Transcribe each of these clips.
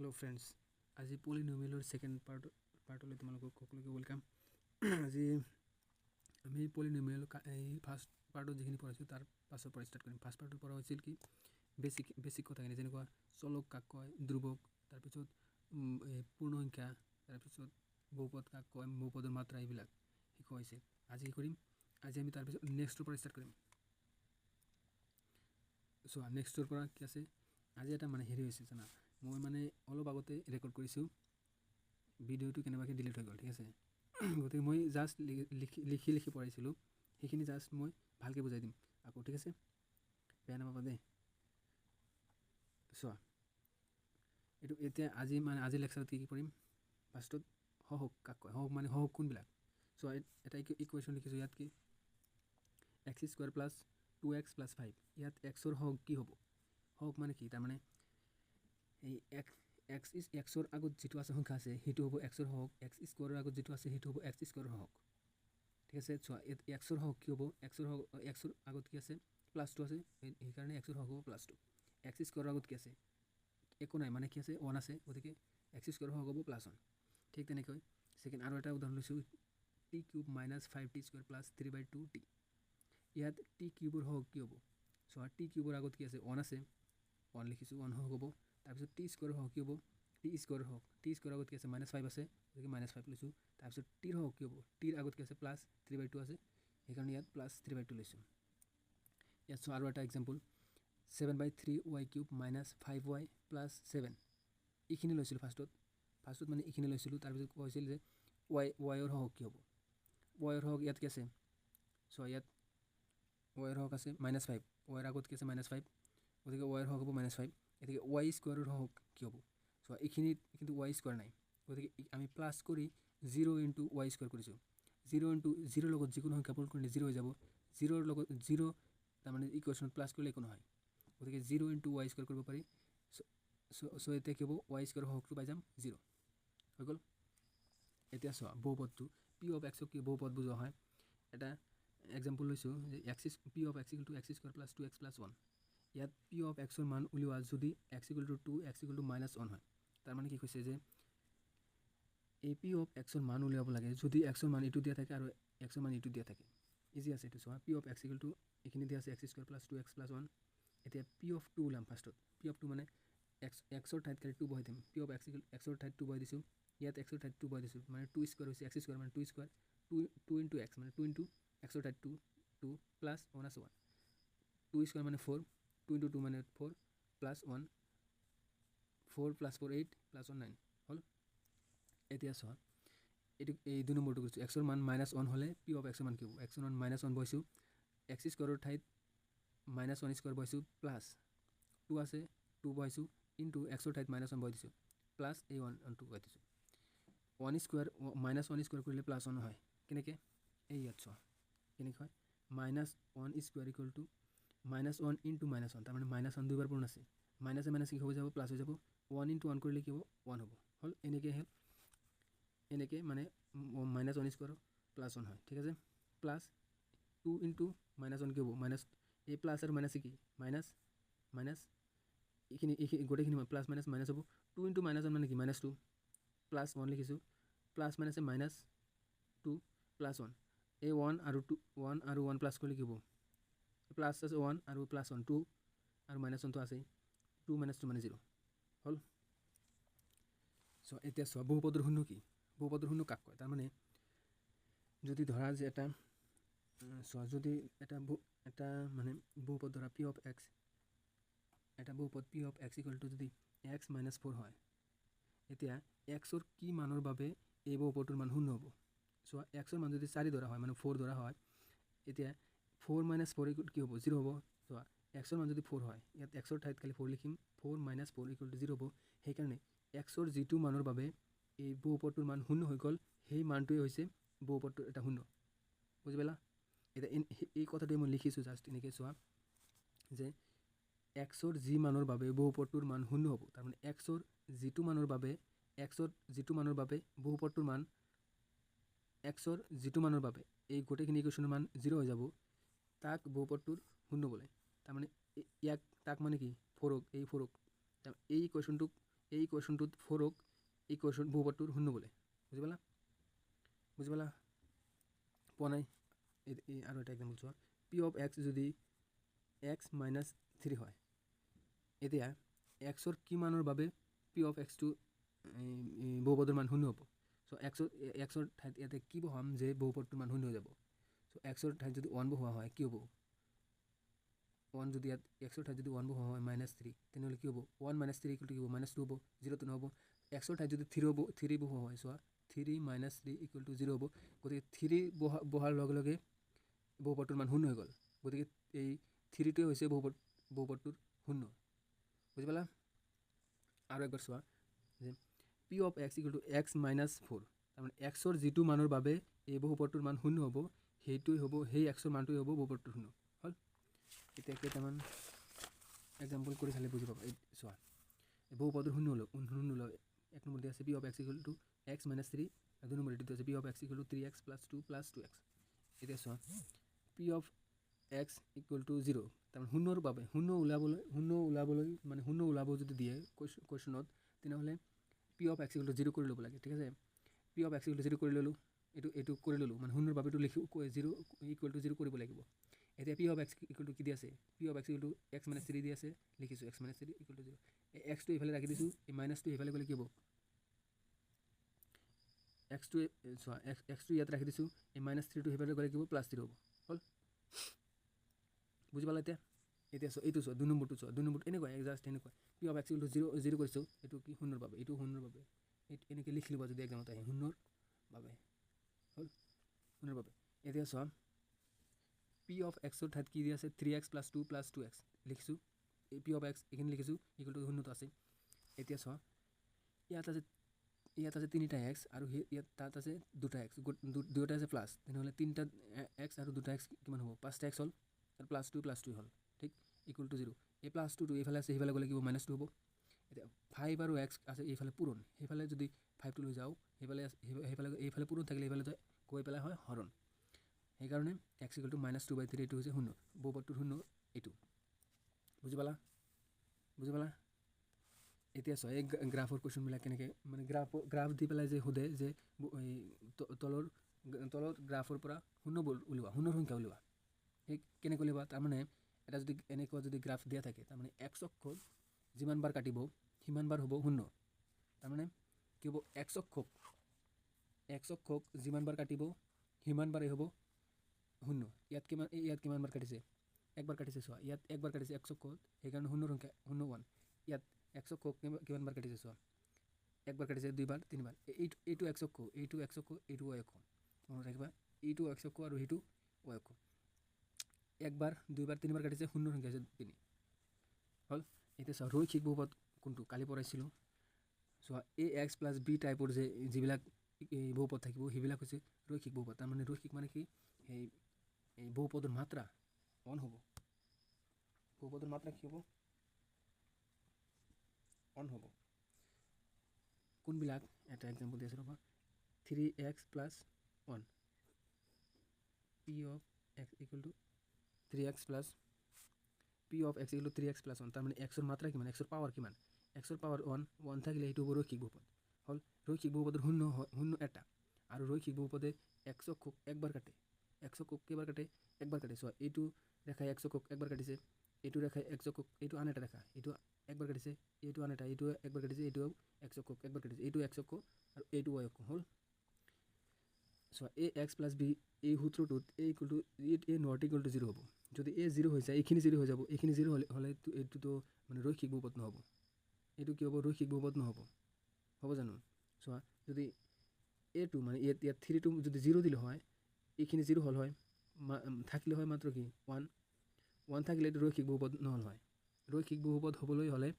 Hello friends আজি পলিনোমিয়েলৰ second পাৰ্টলৈ তোমালোকক সকলোকে ওয়েলকাম। আজি আমি পলিনোমিয়েল এই ফাৰ্স্ট পাৰ্টত যিখিনি পঢ়াইছোঁ তাৰ পাছৰ পৰা ষ্টাৰ্ট কৰিম। ফাৰ্স্ট পাৰ্টত পঢ়া হৈছিল কি বেসিক কথাখিনি যেনেকুৱা চলক কাক কয়, ধ্ৰুৱক, তাৰপিছত পূৰ্ণসংখ্যা, তাৰপিছত বহুপদ কাক কয়, বহুপদৰ মাত্ৰা এইবিলাক শিকোৱা হৈছিল। আজি কি কৰিম, আজি আমি তাৰপিছত নেক্সটৰ পৰা ষ্টাৰ্ট কৰিম। চোৱা নেক্সটৰ পৰা কি আছে, আজি এটা মানে হেৰি হৈছে জানা, মই মানে অলপ আগতে ৰেকৰ্ড কৰিছোঁ, ভিডিঅ'টো কেনেবাকৈ ডিলিট হৈ গ'ল, ঠিক আছে। গতিকে মই জাষ্ট লিখি পঢ়াইছিলোঁ, সেইখিনি জাষ্ট মই ভালকৈ বুজাই দিম আকৌ, ঠিক আছে, বেয়া নাপাবা দেই। চোৱা এইটো এতিয়া আজি লেকচাৰত কি কৰিম, ফাৰ্ষ্টত সহগ কাক কয়, সহগ মানে সহগ কোনবিলাক। চোৱা এটা ইকুৱেশ্যন লিখিছোঁ, ইয়াত কি x² + 2x + 5, ইয়াত এক্সৰ সহগ কি হ'ব, সহগ মানে কি, তাৰমানে এই এক্সৰ আগত যিটো আছে সংখ্যা আছে সেইটো হ'ব এক্সৰ সহগ, x² আগত যিটো আছে সেইটো হ'ব x² সহগ, ঠিক আছে। চোৱা এক্সৰ সহগ কি হ'ব, এক্সৰ আগত কি আছে, +2 আছে, সেইকাৰণে এক্সৰ সহগ হ'ব +2। x² আগত কি আছে, একো নাই, মানে কি আছে 1 আছে, গতিকে x² সহগ হ'ব +1। ঠিক তেনেকৈ সেকেন্ড আৰু এটা উদাহৰণ লৈছোঁ, t³ - 5t² + 3/2t, ইয়াত t³ সহগ কি হ'ব। চোৱা t³ আগত কি আছে 1 আছে, 1 লিখিছোঁ, 1 সহগ হ'ব। তাৰপিছত t² সহগ কি হ'ব, t² সহগ, t² আগত কি আছে -5 আছে, গতিকে -5 লৈছোঁ। তাৰপিছত টিৰ সহগ কি হ'ব, টিৰ আগত কি আছে +3/2 আছে, সেইকাৰণে ইয়াত +3/2 লৈছোঁ। ইয়াত চোৱা আৰু এটা এক্সাম্পল, 7/3y³ - 5y + 7, এইখিনি লৈছিলোঁ ফাৰ্ষ্টত মানে এইখিনি লৈছিলোঁ। তাৰপিছত কৈছিল যে ৱাইৰ সহগ কি হ'ব, ৱাইৰ সহগ ইয়াত কি আছে, চোৱা ইয়াত ৱাইৰ সহগ আছে -5, ৱাইৰ আগত কি আছে -5, গতিকে ৱাইৰ সহগ হ'ব -5। গতিকে y² সহগ কি হ'ব, চোৱা এইখিনিত কিন্তু y² নাই, গতিকে আমি প্লাছ কৰি 0 × y² কৰিছোঁ, 0 লগত যিকোনো সংখ্যা পূৰণ কৰিলে 0 হৈ যাব, 0ৰ লগত 0 তাৰমানে ইকুৱেশ্যনত প্লাছ কৰিলে একো নহয়, গতিকে 0 × y² কৰিব পাৰি। চ' এতিয়া কি হ'ব, y² সহগটো পাই যাম 0, হৈ গ'ল। এতিয়া চোৱা বহুপদটো p(x) কি বহুপদ বুজোৱা হয়। এটা এক্সাম্পল লৈছোঁ যে p(x) = x² + 2x + 1, ইয়াত p(x) ৰ মান উলিওৱা যদি x = 2, x = -1 হয়, তাৰমানে কি কৈছে যে এই p(x) ৰ মান উলিয়াব লাগে যদি x ৰ মান এইটো দিয়া থাকে আৰু x ৰ মান এইটো দিয়া থাকে। ইজি আছে এইটো, চোৱা p(x) = এইখিনি দিয়া আছে x² + 2x + 1। এতিয়া p(2) ওলাম ফাৰ্ষ্টত, p(2) মানে x ৰ ঠাইত খালি 2 বহাই দিম, p(x) = x ৰ ঠাইত 2 বহাই দিছোঁ, ইয়াত x ৰ ঠাইত 2 বহাই দিছোঁ, মানে 2² হৈছে x² মানে 2² 2 × x মানে 2 × x ৰ ঠাইত 2 + 1 আছে 1, 2² মানে 4, 2 × 2 মানে 4 + 1, 4 + 4 8 + 1 9 হ'ল। এতিয়া চোৱা এইটো এই 2 নম্বৰটো কৰিছোঁ, x ৰ মান -1 হ'লে p(x) ৰ মান কি হ'ব, x ৰ মান -1 বহাইছোঁ, x² ৰ ঠাইত -1² বহাইছোঁ, প্লাছ 2 আছে 2 বহাইছোঁ, ইনটু x ৰ ঠাইত -1 বহাই দিছোঁ, প্লাছ এই 1 বহাই দিছোঁ। 1² কৰিলে +1 হয়, কেনেকৈ, এই ইয়াত চোৱা কেনেকৈ হয়, -1² = -1 × -1, তাৰমানে -1 দুইবাৰ পূৰণ আছে, মাইনাছে কি হৈ যাব, প্লাছ হৈ যাব, 1 × 1 কৰিলে কি হ'ব 1 হ'ব, হ'ল। এনেকৈ মানে -1² +1 হয়, ঠিক আছে। প্লাছ 2 × -1 কি হ'ব, এই প্লাছ আৰু মাইনাছে কি মাইনাছ, এইখিনি গোটেইখিনি প্লাছ মাইনাছ মাইনাছ হ'ব, 2 × -1 মানে কি -2, প্লাছ 1 লিখিছোঁ, প্লাছ মাইনাছে -2 + 1, এই 1 আৰু 1 প্লাছ কৰিলে কি হ'ব, প্লাছ আছে 1 আৰু প্লাছ 1 2 আৰু -1টো আছেই, 2 - 2 মানে 0 হ'ল। চ' এতিয়া চোৱা বহুপদৰ শূন্য কি, বহুপদৰ শূন্য কাক কয়, তাৰমানে যদি ধৰা যে চোৱা যদি এটা মানে বহুপদ ধৰা p(x), এটা বহুপদ p(x) = যদি x - 4 হয়, এতিয়া x ৰ কি মানৰ বাবে এই বহুপদটোৰ মান শূন্য হ'ব। চোৱা x ৰ মান যদি 4 ধৰা হয়, মানে 4 ধৰা হয়, এতিয়া 4 - 4 কি হ'ব, 0 হ'ব। চোৱা x ৰ মান যদি 4 হয়, ইয়াত x ৰ ঠাইত খালি 4 লিখিম, 4 - 4 = 0 হ'ব। সেইকাৰণে x ৰ যিটো মানৰ বাবে এই বহুপদটোৰ মান শূন্য হৈ গ'ল, সেই মানটোৱে হৈছে বহুপদটোৰ এটা শূন্য, বুজি পালা। এতিয়া এই কথাটোৱে মই লিখিছোঁ জাষ্ট এনেকৈ, চোৱা যে x ৰ যি মানৰ বাবে বহুপদটোৰ মান শূন্য হ'ব, তাৰমানে x ৰ যিটো মানৰ বাবে বহুপদটোৰ মান x ৰ যিটো মানৰ বাবে এই গোটেইখিনি ইকুৱেশ্যনৰ মান 0 হৈ যাব, তাক বহুপদটোৰ শূন্য বোলে। তাৰমানে তাক মানে কি, 4ক এই ইকুৱেশ্যনটোক এই ইকুৱেশ্যনটোত 4ক ইকুৱেশ্যন বহুপদটোৰ শূন্য বোলে বুজি পালা পোৱা নাই আৰু এটা এক্সাম্পল চোৱা পি অফ এক্স যদি এক্স মাইনাছ 3 হয় এতিয়া এক্সৰ কিমানৰ বাবে পি অফ এক্সটো বহুপদৰ মান শূন্য হ'ব চ' এক্সৰ ঠাইত ইয়াতে কি বহাম যে বহুপদটোৰ মান শূন্য হৈ যাব চ' এক্সৰ ঠাইত যদি 1 বহোৱা হয় কি হ'ব 1 যদি ইয়াত এক্সৰ ঠাইত যদি 1 বহোৱা হয় -3 তেনেহ'লে কি হ'ব 1 - 3 কি হ'ব -2 হ'ব 0 নহ'ব এক্সৰ ঠাইত যদি 3 বহোৱা হয় চোৱা 3 - 3 = 0 হ'ব গতিকে 3 বহাৰ লগে লগে বহুপদটোৰ মান শূন্য হৈ গ'ল গতিকে এই 3টোৱে হৈছে বহুপদটোৰ শূন্য বুজি পালা আৰু একবাৰ চোৱা যে পি অফ এক্স = x - 4 তাৰমানে এক্সৰ যিটো মানৰ বাবে এই বহুপদটোৰ মান শূন্য হ'ব সেইটোৱে হ'ব সেই এক্সৰ মানটোৱে হ'ব বহুপদটোৰ শূন্য হ'ল এতিয়া কেইটামান এক্সাম্পল কৰি চালে বুজি পাবা এই চোৱা বহুপদৰ শূন্য হ'ল এক নম্বৰ দিয়া আছে পি অফ এক্স = x - 3 আৰু 2 নম্বৰ এইটো আছে P of x = 3x + 2 + 2x এতিয়া চোৱা পি অফ এক্স = 0 তাৰমানে শূন্যৰ বাবে শূন্য ওলাবলৈ মানে শূন্য ওলাব যদি দিয়ে কুৱেশ্যনত তেনেহ'লে পি অফ এক্স = 0 কৰি ল'ব লাগে ঠিক আছে পি অফ এক্স = 0 কৰি ল'লোঁ এইটো কৰি ল'লোঁ মানে শূন্যৰ বাবেটো লিখি 0 = 0 কৰিব লাগিব এতিয়া পি অফ এক্স = কি দি আছে পি অফ এক্স = x - 3 দি আছে লিখিছোঁ x - 3 = 0 এই এক্সটো এইফালে ৰাখি দিছোঁ এই মাইনাছটো এইফালে গ'লে কি হ'ব এক্সটো চোৱা এক্সটো ইয়াত ৰাখি দিছোঁ এই -3টো সেইফালে গ'লে কি হ'ব +3 হ'ব হ'ল বুজি পালা এতিয়া চোৱা এইটো চোৱা 2 নম্বৰটো চোৱা 2 নম্বৰটো এনেকুৱা জাষ্ট এনেকুৱা পি অফ এক্স = 0 কৰিছোঁ এইটো কি শূন্যৰ বাবে এইটো শূন্যৰ বাবে এইটো এনেকৈ লিখি ল'বা যদি এক্সামত আহে শূন্যৰ বাবে হ'ল শূন্যৰ বাবে এতিয়া চোৱা পি অফ এক্সৰ ঠাইত কি দি আছে 3x + 2 + 2x লিখিছোঁ এই পি অফ এক্স এইখিনি লিখিছোঁ = শূন্যটো আছে এতিয়া চোৱা ইয়াত আছে 3টা x আৰু ইয়াত তাত আছে 2টা x দুয়োটা আছে প্লাছ তেনেহ'লে 3টা x আৰু 2টা x কিমান হ'ব 5টা x হ'ল আৰু +2 + 2 হ'ল ঠিক = 0 এই +2টো এইফালে আছে সেইফালে গ'লে কি হ'ব -2 হ'ব এতিয়া 5 আৰু x আছে এইফালে পূৰণ সেইফালে যদি 5টো লৈ যাওঁ সেইফালে এইফালে পূৰণ থাকিলে এইফালে গৈ পেলাই হয় হৰণ সেইকাৰণে x = -2/3 এইটো হৈছে শূন্য বহুপদটোৰ শূন্য এইটো বুজি পালা এতিয়া চোৱা এই গ্ৰাফৰ কুৱেশ্যনবিলাক কেনেকৈ মানে গ্ৰাফ দি পেলাই যে সোধে যে তলৰ গ্ৰাফৰ পৰা শূন্যৰ সংখ্যা উলিওৱা সেই কেনেকৈ উলিয়াবা তাৰমানে এটা যদি এনেকুৱা যদি গ্ৰাফ দিয়া থাকে তাৰমানে x অক্ষত যিমান বাৰ কাটিব সিমান বাৰ হ'ব শূন্য তাৰমানে কি হ'ব x অক্ষক যিমান বাৰ কাটিব সিমান বাৰেই হ'ব শূন্য ইয়াত কিমান বাৰ কাটিছে একবাৰ কাটিছে চোৱা ইয়াত একবাৰ কাটিছে x অক্ষত সেইকাৰণে শূন্যৰ সংখ্যা 1 ইয়াত x অক্ষক কিমান বাৰ কাটিছে চোৱা একবাৰ কাটিছে 2 বাৰ 3 বাৰ এইটো x অক্ষ এইটো y অক্ষ মনত ৰাখিবা এইটো x অক্ষ আৰু সেইটো y অক্ষ একবাৰ 2 বাৰ 3 বাৰ কাটিছে শূন্যৰ সংখ্যা আছে 3 হ'ল এতিয়া চোৱা ৰৈখিক বহুপদ কোনটো কালি পঢ়াইছিলোঁ চোৱা ax + b টাইপৰ যে যিবিলাক বহুপদ থাকিব সেইবিলাক হৈছে ৰৈখিক বহুপদ তাৰমানে ৰৈখিক মানে কি এই বহুপদৰ মাত্ৰা 1 হ'ব বহুপদৰ মাত্ৰা কি হ'ব 1 হ'ব কোনবিলাক এটা এক্সাম্পল দি আছোঁ ৰ'বা 3x + 1 p of x = 3x + p of x = 3x + 1 তাৰমানে xৰ মাত্ৰা কিমান xৰ পাৱাৰ কিমান xৰ পাৱাৰ 1 থাকিলে সেইটো হ'ব ৰৈখিক বহুপদ হ'ল ৰৈখিক বহুপদৰ শূন্য এটা আৰু ৰৈখিক বহুপদে x অক্ষক একবাৰ কাটে x অক্ষক কেইবাৰ কাটে একবাৰ কাটে চোৱা এইটো ৰেখাই x অক্ষক একবাৰ কাটিছে এইটো ৰেখাই x অক্ষক এইটো আন এটা ৰেখা এইটো একবাৰ কাটিছে এইটো আন এটা এইটো একবাৰ কাটিছে এইটো x অক্ষক একবাৰ কাটিছে এইটো x অক্ষ আৰু এইটো y অক্ষ হ'ল চোৱা ax + b এই সূত্ৰটোত a = 0 হ'ব যদি a 0 হৈ যায় এইখিনি 0 হৈ যাব এইখিনি 0 হ'লে এইটোতো মানে ৰৈখিক বহুপদ নহ'ব এইটো কি হ'ব ৰৈখিক বহুপদ নহ'ব হ'ব জানো চোৱা যদি a2 মানে ইয়াত 3টো যদি 0 দিলে হয় এইখিনি 0 হ'ল হয় থাকিলে হয় মাত্ৰ কি 1 থাকিলে এইটো ৰৈখিক বহুপদ নহ'ল হয় ৰৈখিক বহুপদ হ'বলৈ হ'লে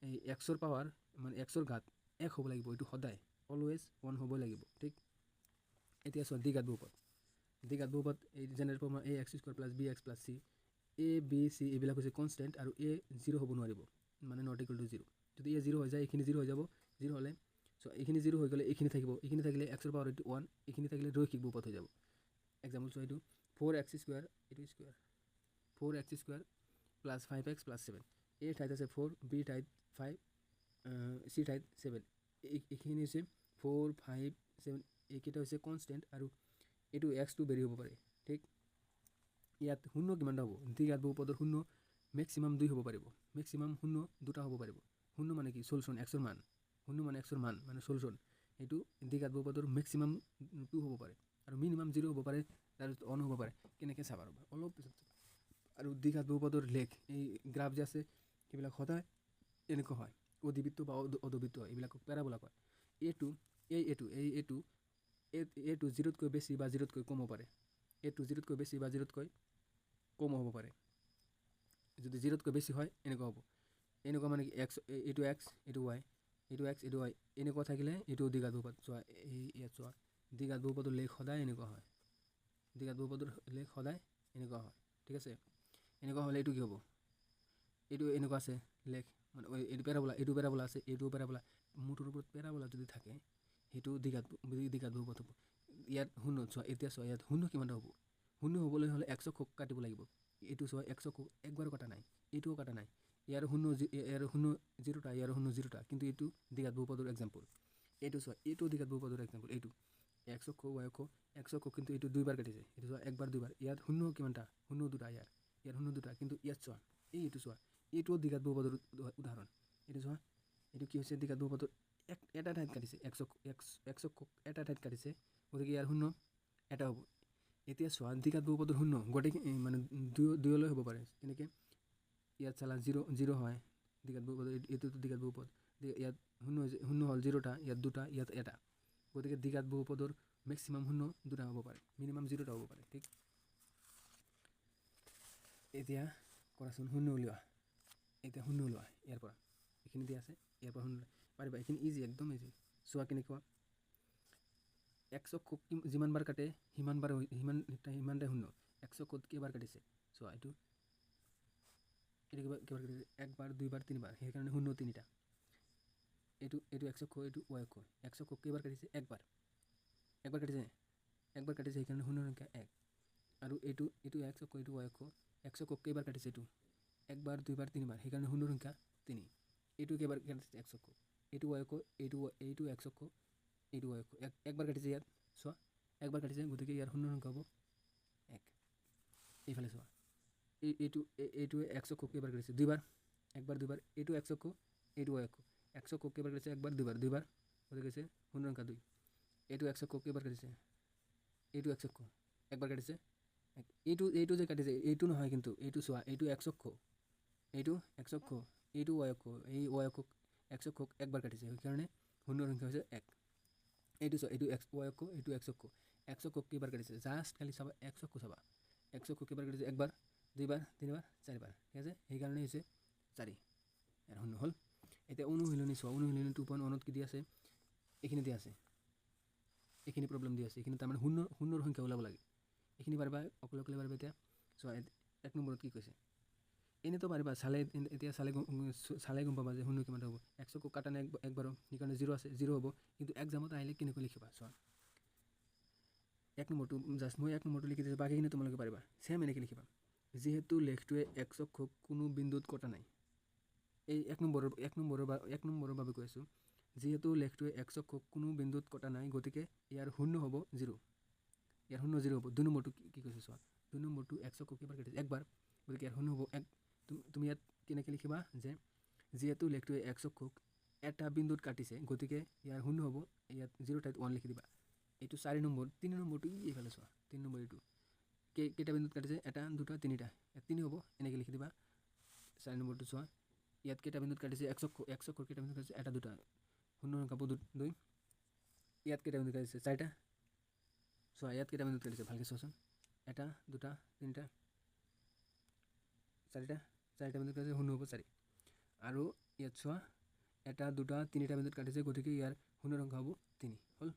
এই xৰ পাৱাৰ মানে xৰ ঘাত 1 হ'ব লাগিব এইটো সদায় অলৱেজ 1 হ'ব লাগিব ঠিক এতিয়া চোৱা দ্বিঘাত বহুপদ এই general formula ax² + bx + c a b c এইবিলাক হৈছে কনষ্টেণ্ট আৰু a 0 হ'ব নোৱাৰিব মানে ≠ 0 যদি a 0 হৈ যায় এইখিনি 0 হৈ যাব 0 হ'লে চ' এইখিনি 0 হৈ গ'লে এইখিনি থাকিব এইখিনি থাকিলে xৰ পাৱাৰ এইটো 1 এইখিনি থাকিলে ৰৈখিক বহুপদ হৈ যাব এক্সাম্পল চোৱা এইটো 4x² এইটো স্কুৱাৰ 4x² + 5x + 7 a ঠাইত আছে 4 b ঠাইত 5 চি ঠাইত 7 এইখিনি হৈছে 4 5 7 এইকেইটা হৈছে কনষ্টেণ্ট আৰু এইটো এক্সটো ভেৰি হ'ব পাৰে ঠিক ইয়াত শূন্য কিমানটা হ'ব দ্বিঘাত বহুপদৰ শূন্য মেক্সিমাম 2 হ'ব পাৰিব মেক্সিমাম শূন্য 2টা হ'ব পাৰিব শূন্য মানে কি চলুশ্যন এক্সৰ মান শূন্য মানে এক্সৰ মান মানে চলুশ্যন এইটো দ্বিঘাত বহুপদৰ মেক্সিমাম 2 হ'ব পাৰে আৰু মিনিমাম 0 হ'ব পাৰে তাৰপিছত অন হ'ব পাৰে কেনেকৈ চাবা ৰ'বা অলপ পিছত আৰু দ্বিঘাত বহুপদৰ লেখ এই গ্ৰাফ যে আছে সেইবিলাক সদায় এনেকুৱা হয় অধিবৃত্ত বা অধবৃত্ত হয় এইবিলাকক পেৰাবোলা কয় এইটো 0তকৈ বেছি বা 0তকৈ কম হ'ব পাৰে এইটো 0তকৈ বেছি বা 0তকৈ কম হ'ব পাৰে যদি 0তকৈ বেছি হয় এনেকুৱা হ'ব এনেকুৱা মানে কি এক্স এইটো এক্স এইটো ৱাই এইটো এক্স এইটো ৱাই এনেকুৱা থাকিলে এইটো দ্বিঘাত বহুপদ চোৱা এই ইয়াত চোৱা দ্বিঘাত বহুপদৰ লেখ সদায় এনেকুৱা হয় দ্বিঘাত বহুপদৰ লেখ সদায় এনেকুৱা হয় ঠিক আছে এনেকুৱা হ'লে এইটো কি হ'ব এইটো এনেকুৱা আছে লেখ মানে এইটো পেৰাবোলা আছে এইটো পেৰাবোলা মুঠৰ ওপৰত পেৰাবোলা যদি থাকে সেইটো দ্বিঘাত বহুপদ হ'ব ইয়াত শূন্য চোৱা এতিয়া চোৱা ইয়াত শূন্য কিমানটা হ'ব শূন্য হ'বলৈ হ'লে এক্সক কাটিব লাগিব এইটো চোৱা এক্সক একবাৰো কটা নাই এইটোও কটা নাই ইয়াৰ শূন্য 0টা ইয়াৰ শূন্য 0টা কিন্তু এইটো দ্বিঘাত বহুপদৰ এক্সাম্পল এইটো চোৱা এইটো দ্বিঘাত বহুপদৰ এক্সাম্পল এইটো এক্সক ৱাইক এক্সক কিন্তু এইটো 2 বাৰ কাটিছে এইটো চোৱা একবাৰ 2 বাৰ ইয়াত শূন্য কিমানটা শূন্য 2টা ইয়াৰ শূন্য 2টা কিন্তু ইয়াত চোৱা এইটো চোৱা এইটোও দ্বিঘাত বহুপদৰ উদাহৰণ এইটো চোৱা এইটো কি হৈছে দ্বিঘাত বহুপদৰ এটা ঠাইত কাটিছে এক্সক এটা ঠাইত কাটিছে গতিকে ইয়াৰ শূন্য এটা হ'ব এতিয়া চোৱা দ্বিঘাত বহুপদৰ শূন্য গোটেই মানে দুয়লৈ হ'ব পাৰে এনেকৈ ইয়াত চালা 0 হয় দ্বিঘাত বহুপদ এইটোতো দ্বিঘাত বহুপদ ইয়াত শূন্য হ'ল 0টা ইয়াত 2টা ইয়াত এটা গতিকে দ্বিঘাত বহুপদৰ মেক্সিমাম শূন্য 2টা হ'ব পাৰে মিনিমাম 0টা হ'ব পাৰে ঠিক এতিয়া কৰাচোন শূন্য উলিওৱা এতিয়া শূন্য ওলোৱা ইয়াৰ পৰা এইখিনি দিয়া আছে ইয়াৰ পৰা শূন্য পাৰিবা এইখিনি ইজি একদম ইজি চোৱা কেনেকুৱা এক্সক যিমান বাৰ কাটে সিমানটাই শূন্য এক্সক কেইবাৰ কাটিছে চোৱা এইটো কেইবাৰ কাটিছে একবাৰ 2 বাৰ 3 বাৰ সেইকাৰণে শূন্য 3টা এইটো এক্সক এইটো ৱাইক এক্সক কেইবাৰ কাটিছে একবাৰ কাটিছে সেইকাৰণে শূন্য সংখ্যা 1 আৰু এইটো এক্সক এইটো ৱাইক এক্সক কেইবাৰ কাটিছে এইটো একবাৰ 2 বাৰ 3 বাৰ সেইকাৰণে শূন্য সংখ্যা 3 এইটো কেইবাৰ কাটিছে এক্সক এইটো ৱাইক এইটো এক্সক এইটো ৱাইক একবাৰ কাটিছে ইয়াত চোৱা একবাৰ কাটিছে গতিকে ইয়াৰ শূন্য সংখ্যা হ'ব 1 এইফালে চোৱা এইটো এক্সক কেইবাৰ কাটিছে 2 বাৰ একবাৰ 2 বাৰ এইটো এক্সক এইটো ৱাইক এক্সক কেইবাৰ কাটিছে একবাৰ 2 বাৰ গতিকে হৈছে শূন্য সংখ্যা 2 এইটো এক্সক কেইবাৰ কাটিছে এইটো এক্সক একবাৰ কাটিছে এইটো যে কাটিছে এইটো নহয় কিন্তু এইটো চোৱা এইটো এক্সক এইটো ৱাইক এই ৱাইক এক্সক একবাৰ কাটিছে সেইকাৰণে শূন্য সংখ্যা হৈছে 1 এইটো চোৱা এইটো ৱাইক এইটো এক্সক কেইবাৰ কাটিছে জাষ্ট খালি চাবা এক্সক চাবা এক্সক কেইবাৰ কাটিছে একবাৰ 2 বাৰ 3 বাৰ 4 বাৰ ঠিক আছে সেইকাৰণে হৈছে 4 ইয়াৰ শূন্য হ'ল এতিয়া অনুশীলনী চোৱা অনুশীলনী 2.1 কি দি আছে এইখিনি দিয়া আছে এইখিনি প্ৰব্লেম দি আছে এইখিনি তাৰমানে শূন্যৰ সংখ্যা ওলাব লাগে এইখিনি পাৰিবা অকলে পাৰিবা এতিয়া চোৱা 1 নম্বৰত কি কৈছে এনেতো পাৰিবা এতিয়া চালে গম পাবা যে শূন্য কিমানটা হ'ব এক্সক কাটা নাই একবাৰো সেইকাৰণে 0 আছে 0 হ'ব কিন্তু এক্সামত আহিলে কেনেকৈ লিখিবা চোৱা 1 নম্বৰটো জাষ্ট মই 1 নম্বৰটো লিখি দিছোঁ বাকীখিনি তোমালোকে পাৰিবা ছেম এনেকৈ লিখিবা যিহেতু লেখটোৱে এক্সক কোনো বিন্দুত কটা নাই এই 1 নম্বৰৰ বাবে কৈ আছোঁ যিহেতু লেখটোৱে এক্সক কোনো বিন্দুত কটা নাই গতিকে ইয়াৰ শূন্য হ'ব 0 ইয়াৰ শূন্য 0 হ'ব 2 নম্বৰটো কি কৈছে চোৱা 2 নম্বৰটো এক্সক কেইবাৰ কাটিছে একবাৰ গতিকে ইয়াৰ শূন্য হ'ব 1 তুমি ইয়াত কেনেকৈ লিখিবা যে যিহেতু লেখটোৱে এক্সক এটা বিন্দুত কাটিছে গতিকে ইয়াৰ শূন্য হ'ব ইয়াত 0 ঠাইত 1 লিখি দিবা এইটো 4 নম্বৰ 3 নম্বৰটো এইফালে চোৱা 3 নম্বৰ এইটো কেইটা বিন্দুত কাটিছে 1 2 3টা ইয়াত 3 হ'ব এনেকৈ লিখি দিবা 4 নম্বৰটো চোৱা ইয়াত কেইটা বিন্দুত কাটিছে এক্সক কেইটা বিন্দুত কাটিছে 1 2টা শূন্য সংখ্যা 2 ইয়াত কেইটা বিন্দুত কাটিছে 4টা চোৱা ইয়াত কেইটা বিন্দুত কাটিছে ভালকৈ চোৱাচোন 1 2 3টা 4টা বিন্দুত কাটিছে শূন্য হ'ব 4 আৰু ইয়াত চোৱা 1 2 3টা বিন্দুত কাটিছে গতিকে ইয়াৰ শূন্য সংখ্যা হ'ব 3 হ'ল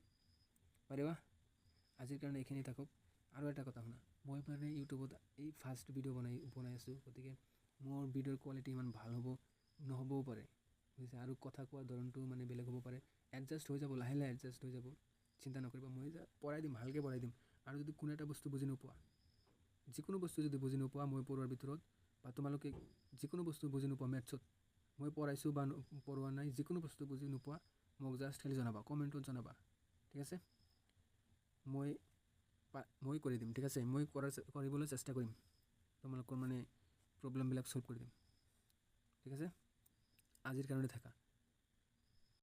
পাৰিবা আজিৰ কাৰণে এইখিনি থাকক আৰু এটা কথা শুনা মই মানে ইউটিউবত এই ফাৰ্ষ্ট ভিডিঅ' বনাই আছোঁ গতিকে মোৰ ভিডিঅ'ৰ কোৱালিটি ইমান ভাল নহ'বও পাৰে বুজিছে আৰু কথা কোৱাৰ ধৰণটো মানে বেলেগ হ'ব পাৰে এডজাষ্ট হৈ যাব লাহে এডজাষ্ট হৈ যাব চিন্তা নকৰিবা মই পঢ়াই দিম ভালকৈ পঢ়াই দিম আৰু যদি কোনো এটা বস্তু বুজি নোপোৱা যিকোনো বস্তু যদি বুজি নোপোৱা মই পঢ়োৱাৰ ভিতৰত বা তোমালোকে যিকোনো বস্তু বুজি নোপোৱা মেথছত মই পঢ়াইছোঁ বা পঢ়োৱা নাই যিকোনো বস্তু বুজি নোপোৱা মোক জাষ্ট খালি জনাবা, কমেণ্টত জনাবা, ঠিক আছে। মই কৰি দিম, ঠিক আছে। মই কৰিবলৈ চেষ্টা কৰিম, তোমালোকৰ মানে প্ৰব্লেমবিলাক ছল্ভ কৰি দিম, ঠিক আছে। আজিৰ কাৰণে থাকা।